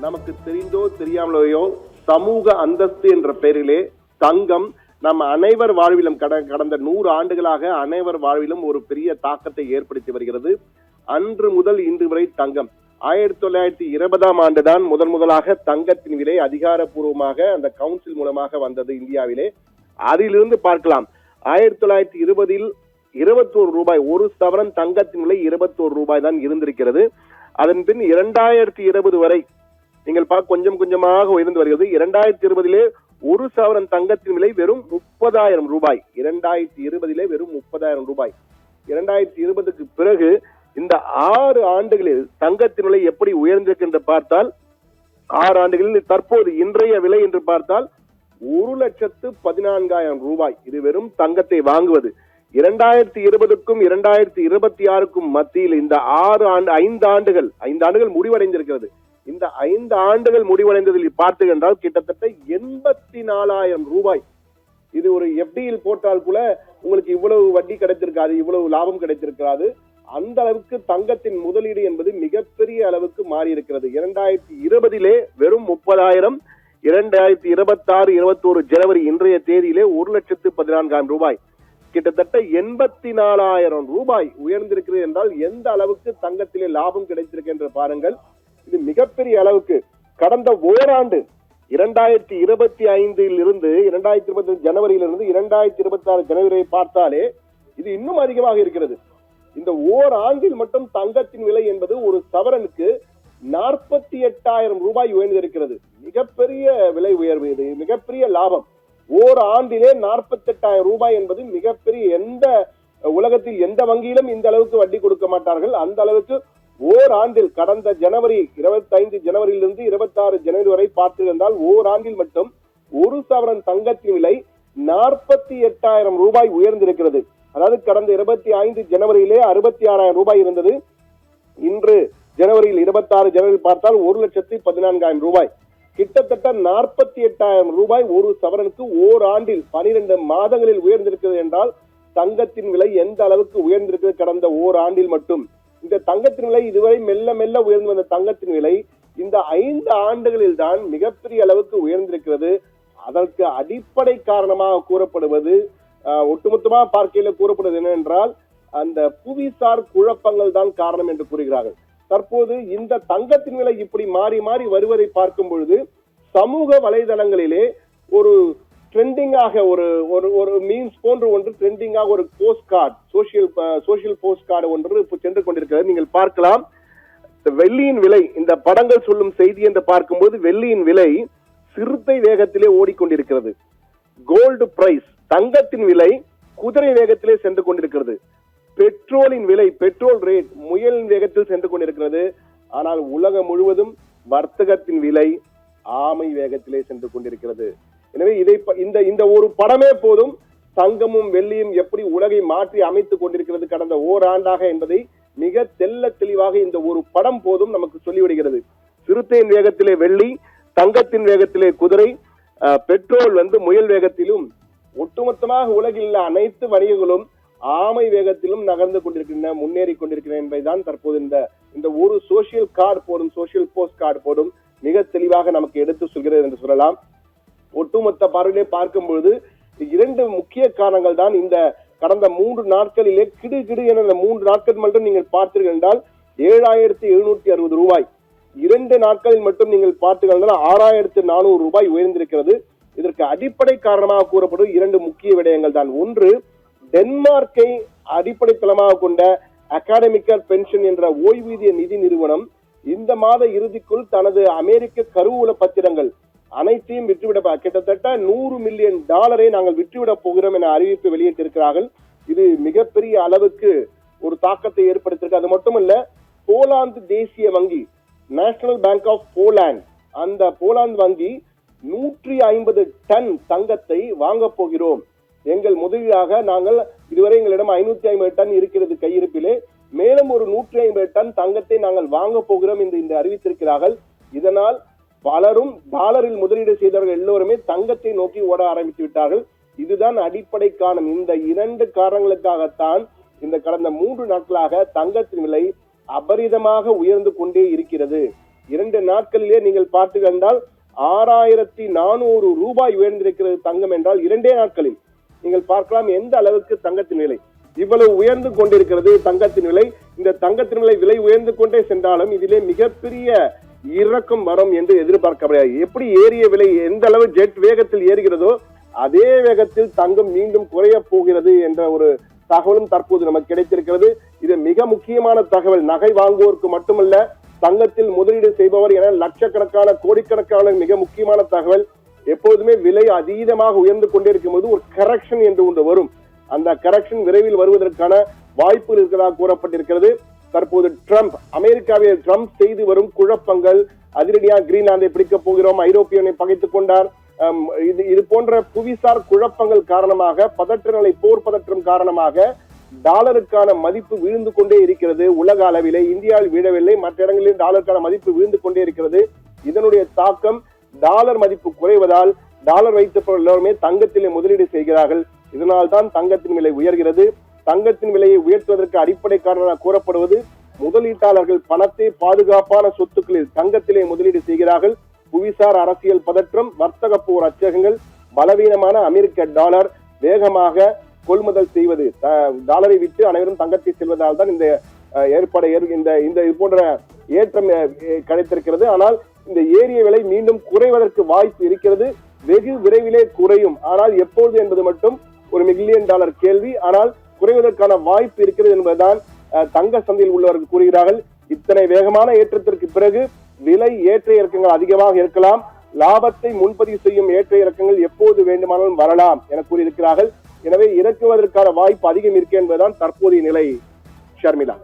நமக்கு தெரிந்தோ தெரியாமலையோ சமூக அந்தஸ்து என்ற பெயரிலே தங்கம் நம்ம அனைவர் வாழ்விலும் கடந்த 100 ஆண்டுகளாக அனைவர் வாழ்விலும் ஒரு பெரிய தாக்கத்தை ஏற்படுத்தி வருகிறது. அன்று முதல் இன்று வரை தங்கம் 1920ஆம் ஆண்டுதான் முதலாக தங்கத்தின் விலை அதிகாரப்பூர்வமாக அந்த கவுன்சில் மூலமாக வந்தது இந்தியாவிலே. அதிலிருந்து பார்க்கலாம் 1920இல் 21 ரூபாய், ஒரு சவரன் தங்கத்தின் விலை 21 ரூபாய் தான் இருந்திருக்கிறது. அதன் பின் 2020 வரை நீங்கள் கொஞ்சம் கொஞ்சமாக உயர்ந்து வருகிறது. 2020 ஒரு சவரன் தங்கத்தின் விலை வெறும் 30,000 ரூபாய். 2020 வெறும் 30,000 ரூபாய். 2020க்கு பிறகு இந்த 6 ஆண்டுகளில் தங்கத்தின் விலை எப்படி உயர்ந்திருக்கு என்று பார்த்தால் 6 ஆண்டுகளில் தற்போது இன்றைய விலை என்று பார்த்தால் 1,14,000 ரூபாய். இது வெறும் தங்கத்தை வாங்குவது. 2020க்கும் 2026க்கும் மத்தியில் இந்த 5 ஆண்டுகள் முடிவடைந்திருக்கிறது. இந்த 5 ஆண்டுகள் முடிவடைந்ததில் பார்த்தீர்கள் என்றால் கிட்டத்தட்ட 84,000 ரூபாய். இது ஒரு எஃப்டியில் போட்டால் கூட உங்களுக்கு இவ்வளவு வட்டி கிடைத்திருக்காது, இவ்வளவு லாபம் கிடைத்திருக்காது. அந்த அளவுக்கு தங்கத்தின் முதலீடு என்பது மிகப்பெரிய அளவுக்கு மாறி இருக்கிறது. 2020 வெறும் 30,000, 2026, 21 ஜனவரி இன்றைய தேதியிலே 1,14,000 ரூபாய், கிட்டத்தட்ட 84,000 ரூபாய் உயர்ந்திருக்கிறது என்றால் எந்த அளவுக்கு தங்கத்திலே லாபம் கிடைத்திருக்கு என்று பாருங்கள். இது மிகப்பெரிய அளவுக்கு கடந்த ஓராண்டு 2025 இருந்து 2020 ஜனவரியிலிருந்து 2026 ஜனவரியை பார்த்தாலே இது இன்னும் அதிகமாக இருக்கிறது. இந்த ஓராண்டில் மட்டும் தங்கத்தின் விலை என்பது ஒரு சவரனுக்கு 48,000 ரூபாய் உயர்ந்திருக்கிறது. மிகப்பெரிய விலை உயர்வு, இது மிகப்பெரிய லாபம். ஓராண்டிலே 48,000 ரூபாய் என்பது மிகப்பெரிய, எந்த உலகத்தில் எந்த வங்கியிலும் இந்த அளவுக்கு வட்டி கொடுக்க மாட்டார்கள். அந்த அளவுக்கு ஓராண்டில் கடந்த ஜனவரி 25 ஜனவரியிலிருந்து 26 ஜனவரி வரை பார்த்திருந்தால் ஓராண்டில் மட்டும் ஒரு சவரன் தங்கத்தின் விலை 48,000 ரூபாய் உயர்ந்திருக்கிறது. அதாவது கடந்த 25 ஜனவரியிலே 66,000 ரூபாய் இருந்தது. இன்று ஜனவரியில் 26 ஜனவரியில் பார்த்தால் 1,14,000 ரூபாய், கிட்டத்தட்ட 48,000 ரூபாய் ஒரு சவரனுக்கு ஓராண்டில் 12 மாதங்களில் உயர்ந்திருக்கிறது என்றால் தங்கத்தின் விலை எந்த அளவுக்கு உயர்ந்திருக்கிறது கடந்த ஓராண்டில் மட்டும். இந்த தங்கத்தின் விலை இதுவரை மெல்ல மெல்ல உயர்ந்து வந்த தங்கத்தின் விலை இந்த 5 ஆண்டுகளில் தான் மிகப்பெரிய அளவுக்கு உயர்ந்திருக்கிறது. அதற்கு அடிப்படை காரணமாக கூறப்படுவது, ஒட்டுமொத்தமாக பார்க்கையில கூறப்படுவது என்னவென்றால் அந்த புவிசார் குழப்பங்கள் தான் காரணம் என்று கூறுகிறார்கள். தற்போது இந்த தங்கத்தின் விலை இப்படி மாறி மாறி வருவதை பார்க்கும் பொழுது சமூக வலைதளங்களிலே ஒரு ட்ரெண்டிங்காக ஒரு மீம்ஸ் போன்று ஒன்று ட்ரெண்டிங்காக ஒரு post card, social post card ஒன்று சென்று கொண்டிருக்கிறது. நீங்கள் பார்க்கலாம் வெள்ளியின் விலை, இந்த படங்கள் சொல்லும் செய்தி என்று பார்க்கும்போது வெள்ளியின் விலை சிறுத்தை வேகத்திலே ஓடிக்கொண்டிருக்கிறது. கோல்டு பிரைஸ், தங்கத்தின் விலை குதிரை வேகத்திலே சென்று கொண்டிருக்கிறது. பெட்ரோலின் விலை, பெட்ரோல் ரேட் முயல் வேகத்தில் சென்று கொண்டிருக்கிறது. ஆனால் உலகம் முழுவதும் வர்த்தகத்தின் விலை ஆமை வேகத்திலே சென்று கொண்டிருக்கிறது. எனவே இந்த ஒரு படமே போதும் தங்கமும் வெள்ளியும் எப்படி உலகை மாற்றி அமைத்துக் கொண்டிருக்கிறது கடந்த ஓராண்டாக என்பதை மிக தெளிவாக இந்த ஒரு படம் போதும் நமக்கு சொல்லிவிடுகிறது. சிறுத்தையின் வேகத்திலே வெள்ளி, தங்கத்தின் வேகத்திலே குதிரை, பெட்ரோல் முயல் வேகத்திலும், ஒட்டுமொத்தமாக உலகில் உள்ள அனைத்து வணிகங்களும் ஆமை வேகத்திலும் நகர்ந்து கொண்டிருக்கின்றன, முன்னேறி கொண்டிருக்கின்றன என்பதுதான் தற்போது இந்த ஒரு சோசியல் கார்டு போடும், சோசியல் போஸ்ட் கார்டு போடும் மிக தெளிவாக நமக்கு எடுத்து சொல்கிறது என்று சொல்லலாம். ஒட்டுமொத்த பார்வையிலே பார்க்கும் பொழுது 2 முக்கிய காரணங்கள் தான். இந்த கடந்த 3 நாட்களிலே கிடு என 3 நாட்கள் மட்டும் நீங்கள் பார்த்தீர்கள் என்றால் 7,760 ரூபாய், 2 நாட்களில் மட்டும் நீங்கள் பார்த்தீர்கள் என்றால் 6,400 ரூபாய் உயர்ந்திருக்கிறது. இதற்கு அடிப்படை காரணமாக கூறப்படும் 2 முக்கிய விடயங்கள் தான். ஒன்று, டென்மார்க்கை அடிப்படை தளமாக கொண்ட அகாடமிக்கல் பென்ஷன் என்ற ஓய்வூதிய நிதி நிறுவனம் இந்த மாத இறுதிக்குள் தனது அமெரிக்க கருவூல பத்திரங்கள் அனைத்தையும் விற்றுவிட, கிட்டத்தட்ட $100 மில்லியன் நாங்கள் விற்றுவிட போகிறோம் என அறிவிப்பு வெளியிட்டிருக்கிறார்கள். இது மிகப்பெரிய அளவுக்கு ஒரு தாக்கத்தை ஏற்படுத்தியிருக்கு. அது மட்டுமல்ல, போலாந்து தேசிய வங்கி, நேஷனல் பேங்க் ஆஃப் போலாந்து, அந்த போலாந்து வங்கி 150 டன் தங்கத்தை வாங்க போகிறோம். எங்கள் முதலீடாக நாங்கள் இதுவரை எங்களிடம் 550 டன் இருக்கிறது கையிருப்பிலே, மேலும் ஒரு 150 டன் தங்கத்தை நாங்கள் வாங்க போகிறோம் என்று அறிவித்திருக்கிறார்கள். இதனால் பலரும் டாலரில் முதலீடு செய்தவர்கள் எல்லோருமே தங்கத்தை நோக்கி ஓட ஆரம்பித்து விட்டார்கள். இதுதான் அடிப்படை காரணம். இந்த 2 காரணங்களுக்காகத்தான் இந்த கடந்த 3 நாட்களாக தங்கத்தின் விலை அபரிதமாக உயர்ந்து கொண்டே இருக்கிறது. 2 நாட்களிலே நீங்கள் பார்த்து கண்டால் 6400 ரூபாய் உயர்ந்திருக்கிறது தங்கம் என்றால் 2 நாட்களில் நீங்கள் பார்க்கலாம் எந்த அளவுக்கு தங்கத்தின் விலை இவ்வளவு உயர்ந்து கொண்டிருக்கிறது. தங்கத்தின் விலை, இந்த தங்கத்தின் விலை உயர்ந்து கொண்டே சென்றாலும் இதிலே மிகப்பெரிய இறக்கம் வரும் என்று எதிர்பார்க்க முடியாது. எப்படி ஏறிய விலை எந்த அளவு ஜெட் வேகத்தில் ஏறுகிறதோ அதே வேகத்தில் தங்கம் மீண்டும் குறைய போகிறது என்ற ஒரு தகவலும் தற்போது நமக்கு கிடைத்திருக்கிறது. இது மிக முக்கியமான தகவல். நகை வாங்குவோருக்கு மட்டுமல்ல, தங்கத்தில் முதலீடு செய்பவர் என லட்சக்கணக்கான கோடிக்கணக்கான மிக முக்கியமான தகவல். எப்போதுமே விலை அதீதமாக உயர்ந்து கொண்டே இருக்கும் போது ஒரு கரெக்ஷன் என்று ஒன்று வரும். அந்த கரெக்ஷன் விரைவில் வருவதற்கான வாய்ப்புகள் இருக்கிறதாக கூறப்பட்டிருக்கிறது. தற்போது அமெரிக்காவில் ட்ரம்ப் செய்து வரும் குழப்பங்கள், அதிரடியாக கிரீன்லாந்தை பிடிக்கப் போகிறோம், ஐரோப்பியனை பகைத்துக் கொண்டார், இது போன்ற புவிசார் குழப்பங்கள் காரணமாக போர் பதற்றம் காரணமாக டாலருக்கான மதிப்பு வீழ்ந்து கொண்டே இருக்கிறது. உலக அளவிலே இந்தியாவில் வீழவில்லை, மற்ற இடங்களில் டாலருக்கான மதிப்பு வீழ்ந்து கொண்டே இருக்கிறது. இதனுடைய தாக்கம் டாலர் மதிப்பு குறைவதால் டாலர் வைத்தவர்கள் எல்லோருமே தங்கத்திலே முதலீடு செய்கிறார்கள். இதனால் தான் தங்கத்தின் விலை உயர்கிறது. தங்கத்தின் விலையை உயர்த்துவதற்கு அடிப்படை காரணமாக கூறப்படுவது முதலீட்டாளர்கள் பணத்தை பாதுகாப்பான சொத்துக்களில் தங்கத்திலே முதலீடு செய்கிறார்கள். புவிசார் அரசியல் பதற்றம், வர்த்தக போர் அச்சகங்கள், பலவீனமான அமெரிக்க டாலர் வேகமாக கொள்முதல் செய்வது, டாலரை விட்டு அனைவரும் தங்கத்தை செல்வதால் தான் இந்த ஏற்பாடு இந்த போன்ற ஏற்றம் கிடைத்திருக்கிறது. ஆனால் இந்த ஏரிய விலை மீண்டும் குறைவதற்கு வாய்ப்பு இருக்கிறது. வெகு விரைவிலே குறையும். ஆனால் எப்போது என்பது மட்டும் ஒரு மில்லியன் டாலர் கேள்வி. ஆனால் குறைவதற்கான வாய்ப்பு இருக்கிறது என்பதுதான் தங்க சந்தையில் உள்ளவர்கள் கூறுகிறார்கள். இத்தனை வேகமான ஏற்றத்திற்கு பிறகு விலை ஏற்ற இறக்கங்கள் அதிகமாக இருக்கலாம். லாபத்தை முன்பதிவு செய்யும் ஏற்ற இறக்கங்கள் எப்போது வேண்டுமானாலும் வரலாம் என கூறியிருக்கிறார்கள். எனவே இறக்குவதற்கான வாய்ப்பு அதிகம் இருக்கு என்பதுதான் தற்போதைய நிலை. ஷர்மிளா.